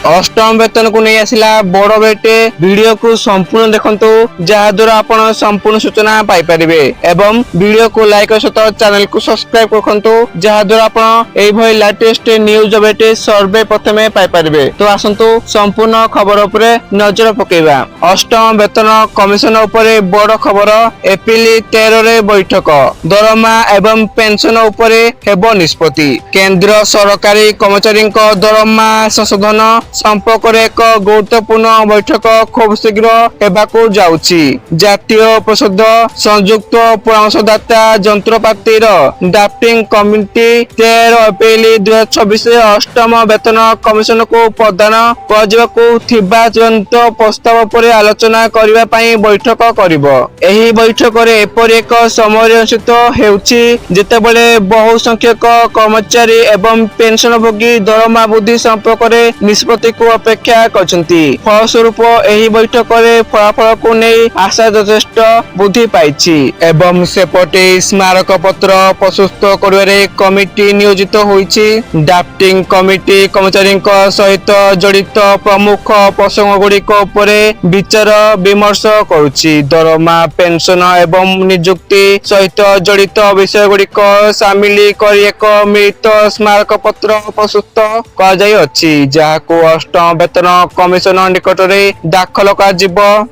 अष्टम वेतन को नहीं आसिला बड़ बेटे वीडियो को संपूर्ण देखंतु जहाँ द्वारा आपण संपूर्ण सूचना पाई परिबे एवं वीडियो को लाइक और सहित चैनल को सब्सक्राइब करखंतु जहाँ द्वारा आपण एई भई लेटेस्ट न्यूज अपडेट सर्वे प्रथमे पाई परिबे। तो आसंतु संपूर्ण खबर उपरे नजर पकेबा। अष्टम वेतन कमिशन उपरे बड़ खबर। एप्रिल 13 रे बैठक दरमा एवं पेंशन उपरे हेबो निष्पत्ति। केंद्र सरकारी कर्मचारी दरमा संशोधन संपर्क एक गुरुत्वपूर्ण बैठक खूब शीघ्र हेबाकू जाउछि। जातीय परिषद संयुक्त परामर्शदाता यंत्रपातिर ड्राफ्टिंग कमिटी 13 एप्रिल 2026 अष्टम वेतन कमिशन को प्रदान करजिबाकू थिबा चूड़ांत प्रस्ताव पर आलोचना करिबा पई बैठक करिबो। एही बैठक रे एपरि एक समय अनुष्ठित हेउछि जेतेबेले बहु संख्यक कर्मचारी एवं पेंशनभोगी दरमा वृद्धि संपर्क रे निष्पत्ति को अपेक्षा करछंती। फलस्वरूप एही बैठक रे फलाफल को नहीं आशा यथेष्ट वृद्धि पाइछि एवं सेपटे स्मारक पत्र प्रस्तुत करिबारे कमिटी नियोजित होइछि। ड्राफ्टिंग कमिटी कर्मचारी सहित जड़ित प्रमुख प्रसंग गुड़िक उपरे विचार विमर्श करुछि। दरमा पेंशन एवं नियुक्ति सहित जड़ित विषय गुड़िक सामिल कर एक मिलित स्मारक पत्र प्रस्तुत कर जाय अछि जाको अष्टम वेतन कमिशन निकट में दाखल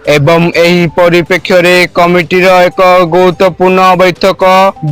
एवं एही परिप्रेक्ष्य रे कमिटीर एक गुरुत्वपूर्ण बैठक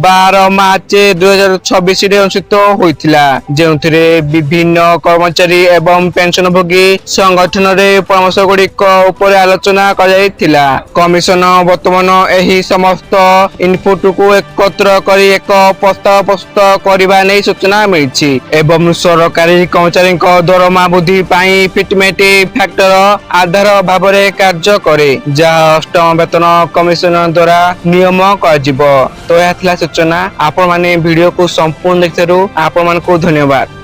12 मार्च 2026 रे अनुष्ठित होइथिला जेउथिरे विभिन्न कर्मचारी एवं पेंशनभोगी संगठन रे परामर्श गुड़िक उपर आलोचना कराइथिला। कमिशन वर्तमान एही समस्त इनपुट को एकत्र करी एक प्रस्ताव प्रस्तुत करबा नै सूचना मिलिछि एवं सरकारी कर्मचारी दरमा वृद्धि पाई फिटमेट फैक्टर आधार भाव में कार्य करे जहाँ अष्टम वेतन कमिशन द्वारा नियम कर। तो यह सूचना आपण माने वीडियो को संपूर्ण देखिथारु आपण मानकु धन्यवाद।